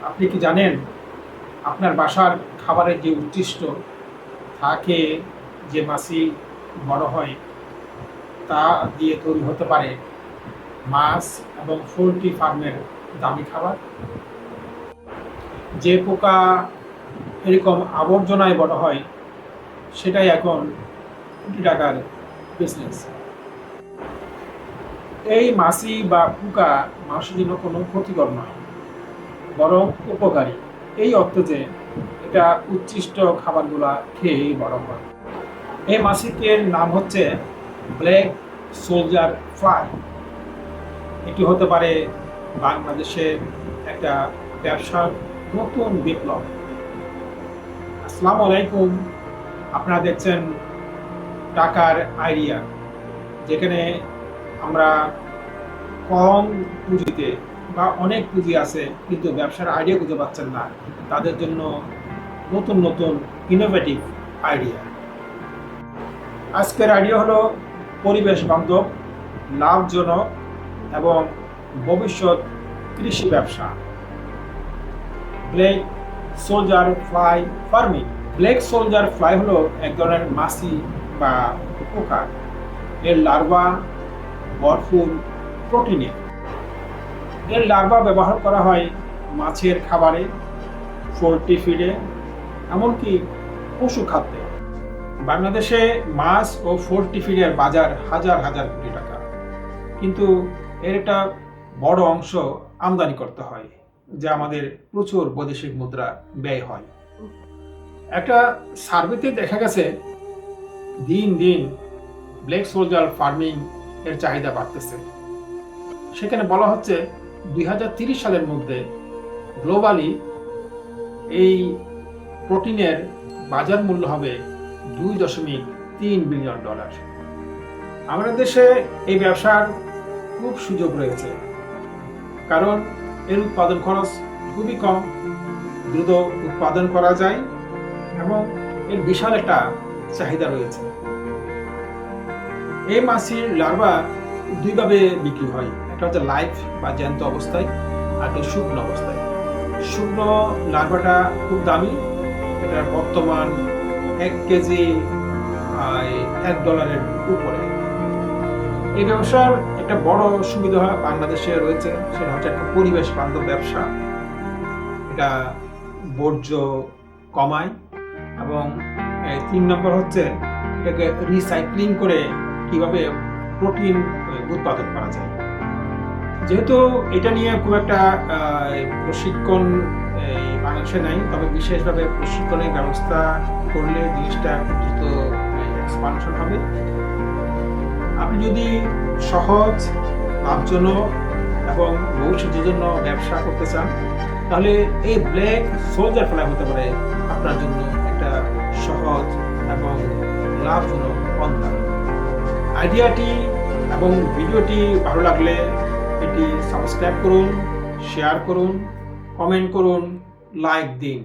আপনি কি জানেন আপনার বাসার খাবারের যে উচ্ছিষ্ট থাকে যে মাছি বড় হয় তা দিয়ে তৈরি হতে পারে মাছ এবং পোলট্রি ফার্মের দামি খাবার। যে পোকা এরকম আবর্জনায় বড় হয় সেটাই এখন কোটি টাকার বিজনেস। এই মাছি বা পোকা মানুষের জন্য কোনো ক্ষতিকর নয়, বরং উপকারী, এই অর্থে যে এটা উচ্ছিষ্ট খাবারগুলা খেয়েই বড় হয়। এই মাছিটির নাম হচ্ছে ব্ল্যাক সোলজার ফ্লাই। এটি হতে পারে বাংলাদেশের একটা ব্যবসার নতুন বিপ্লব। আসসালামু আলাইকুম, আপনারা দেখছেন টাকার আইডিয়া, যেখানে আমরা কম পুঁজিতে বা অনেক পুঁজি আছে কিন্তু ব্যবসার আইডিয়া খুঁজে পাচ্ছেন না, তাদের জন্য নতুন নতুন ইনোভেটিভ আইডিয়া। আজকের আইডিয়া হলো পরিবেশ বান্ধব, লাভজনক এবং ভবিষ্যৎ কৃষি ব্যবসা, black soldier fly farming. Black soldier fly হলো এক ধরনের মাছি বা পোকা। এর লার্ভা ভরপুর প্রোটিনে। এর লার্ভা ব্যবহার করা হয় মাছের খাবারে, পোল্ট্রি ফিডে, এমনকি পশু খাদ্যে। বাংলাদেশে মাছ ও পোল্ট্রি ফিডের বাজার হাজার হাজার কোটি টাকা, কিন্তু এর একটা বড় অংশ আমদানি করতে হয়, যা আমাদের প্রচুর বৈদেশিক মুদ্রা ব্যয় হয়। একটা সার্ভেতে দেখা গেছে দিন দিন ব্ল্যাক সোলজার ফার্মিং এর চাহিদা বাড়তেছে। সেখানে বলা হচ্ছে 2030 সালের মধ্যে গ্লোবালি এই প্রোটিনের বাজার মূল্য হবে $2.3 বিলিয়ন। আমাদের দেশে এই ব্যবসার খুব সুযোগ রয়েছে, কারণ এর উৎপাদন খরচ খুবই কম, দ্রুত উৎপাদন করা যায় এবং এর বিশাল একটা চাহিদা রয়েছে। এই মাছের লার্ভা দুইভাবে বিক্রি হয়, একটা হচ্ছে লাইভ বা জ্যান্ত অবস্থায়, আর একটা শুকনো অবস্থায়। শুকনো লার্ভাটা খুব দামি, এটার বর্তমান 1 কেজি $1 উপরে। এই ব্যবসার একটা বড় সুবিধা বাংলাদেশে রয়েছে, সেটা হচ্ছে একটা পরিবেশ বান্ধব ব্যবসা। এটা বর্জ্য কমায় এবং 3 নম্বর হচ্ছে এটাকে রিসাইক্লিং করে কিভাবে প্রোটিন উৎপাদন করা যায়। যেহেতু এটা নিয়ে খুব একটা প্রশিক্ষণ বাংলাদেশে নাই, তবে বিশেষভাবে প্রশিক্ষণের ব্যবস্থা করলে জিনিসটা খুব দ্রুত এক্সপানশন হবে। আপনি যদি সহজ, লাভজনক এবং ভবিষ্যতের জন্য ব্যবসা করতে চান, তাহলে এই ব্ল্যাক সোলজার ফ্লাই হতে পারে আপনার জন্য একটা সহজ এবং লাভজনক পন্থা। আইডিয়াটি এবং ভিডিওটি ভালো লাগলে এটি সাবস্ক্রাইব করুন, শেয়ার করুন, কমেন্ট করুন, লাইক দিন।